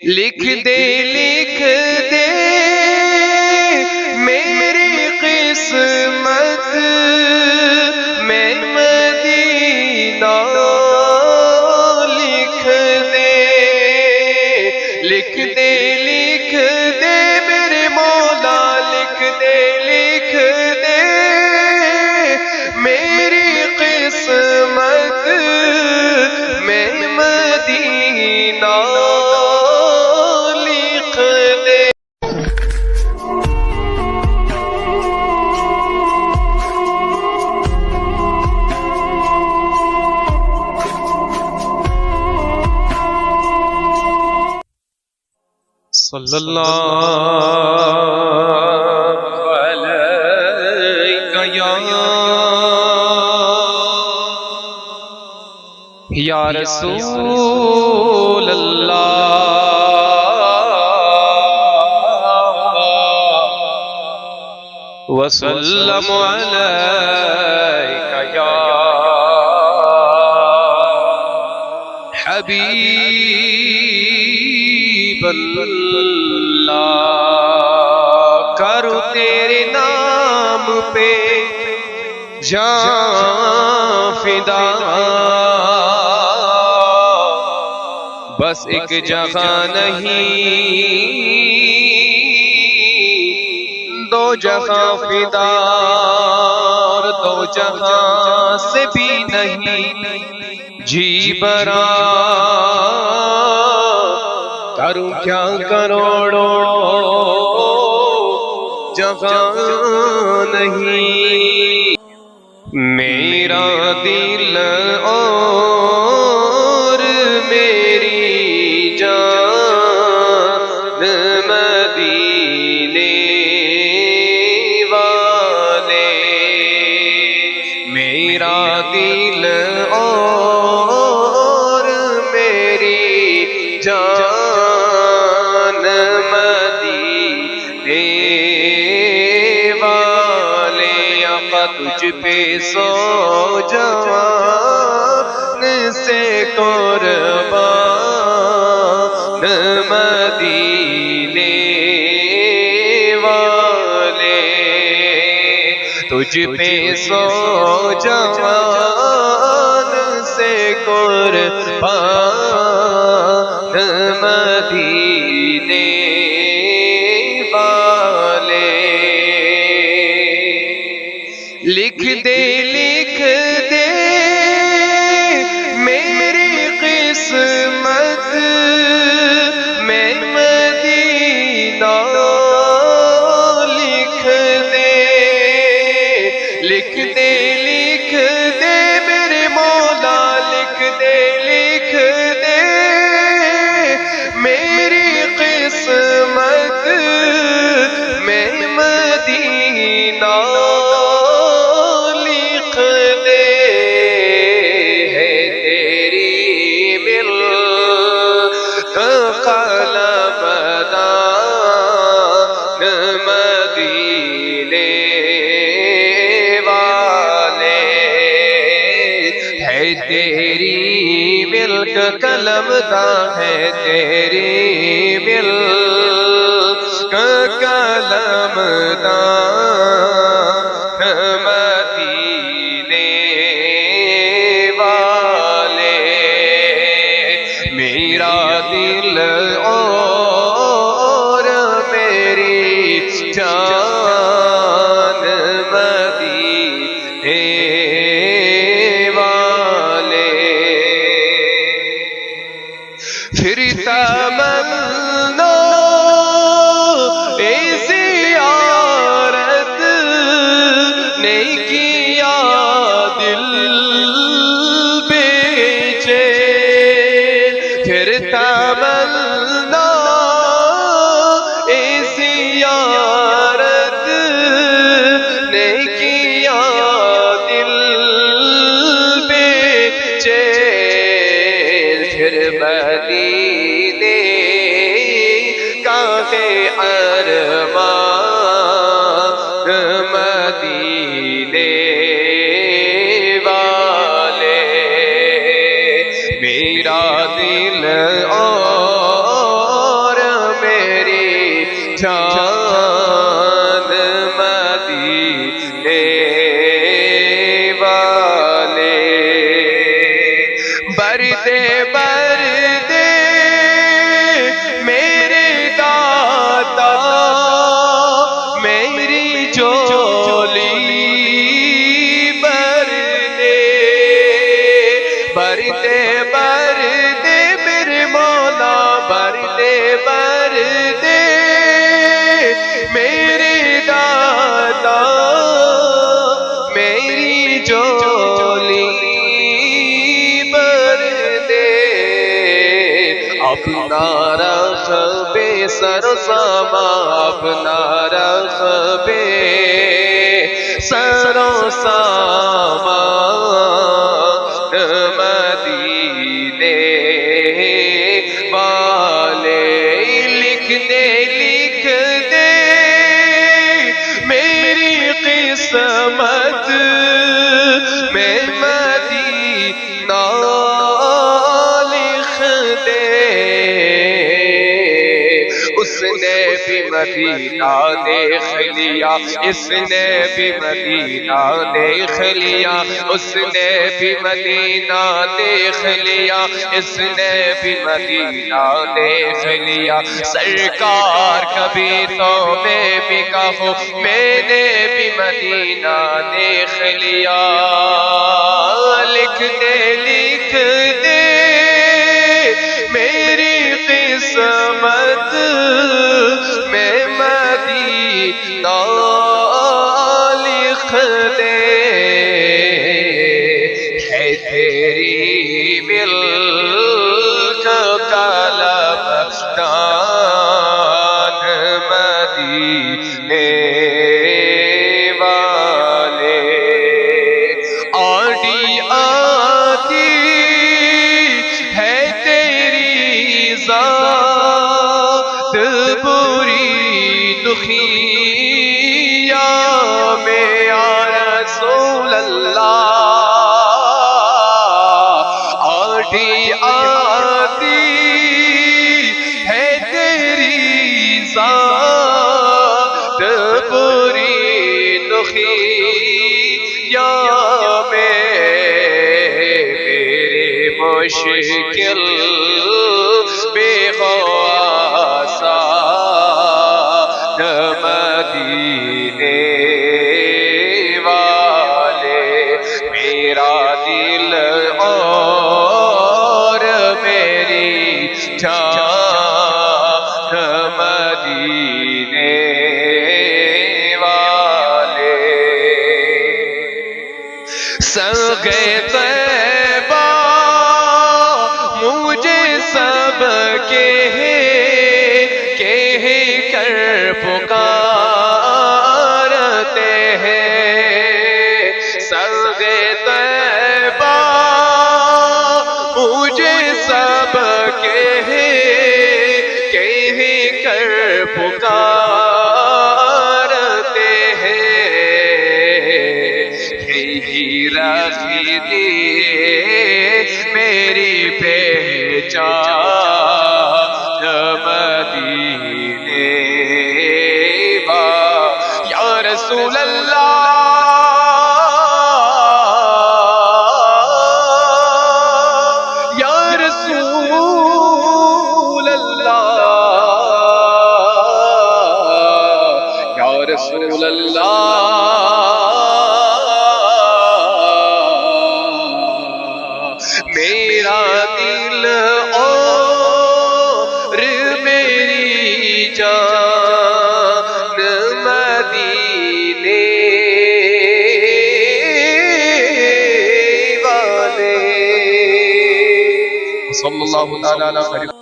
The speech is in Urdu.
لکھ دے میری قسمت میں مدینہ، لکھ دے میرے مولا، لکھ دے میری قسمت میں مدینہ، لکھ دے۔ صلی اللہ علیہ یا رسول اللہ، وسلم علیک یا حبیب اللہ، کرو تیرے نام پہ جان فدا، بس ایک جگہ نہیں دو جگہ فدا، اور دو جگہ سے بھی نہیں جی برا، کروں کیا کروڑوں جگہ نہیں، میرا دل اور میری جان مدینے والے، میرا دل اور میری جان مدینے والے، آقا تجھ پہ سو جوان سے قربان مدینے والے، تجھ پہ سو جوان سے قربان مدینے والے، لکھ دے میری قسمت میں مدینہ، لکھ دے میرے مولا، لکھ دے میری قسمت میں مدینہ، لکھ دے، ہے تیری ملک قلم دان مدینے والے، ہے تیری ملک قلم دان، ہے تیری ملک قلم دان مدینے والے، میرا دل اور میری جان مدینے والے، پھر تمنا زیارت نہیں کیا دل بے چین، پھر تمنا زیارت نہیں کیا دل بے چین، پھر مدینے کا ہے ارمان مدینے والے، میرا دل اور اپنا رخ بے سر ساما، اپنا رخ بے سر و ساما مدینے والے لکھ دے میری قسمت میں مدینہ لکھ دے۔ اس نے بھی مدینہ دیکھ لیا، اس نے بھی مدینہ دیکھ لیا، اس نے بھی مدینہ دیکھ لیا، اس نے بھی مدینہ دیکھ لیا۔ سرکار کبھی تو میں بھی کہوں میں نے بھی مدینہ دیکھ لیا۔ لکھ دے میری قسمت میں مدینہ لکھ دے۔ ہے تیری ملک قلم دان مدینے والے، آڑی آتی ہے تیری ذات بری دخیا میں یا رسول اللہ، آڑی آتی ہے تیری ذات بری دخیا میں، میرے مشکل بے خواسا مدینے والے، میرا دل اور میری جان مدینے والے۔ سنگے طیبہ مجھے سب کہہ کر پکارتے ہیں، سنگے طیبہ مجھے سب کہہ کر پکارتے ہیں، یہی رکھی دی میری پہچان مدینے والے۔ یا رسول اللہ یا رسول اللہ یا رسول اللہ، میرا دل اور میری جان مدینے والے۔ صلی اللہ تعالی علیہ وسلم۔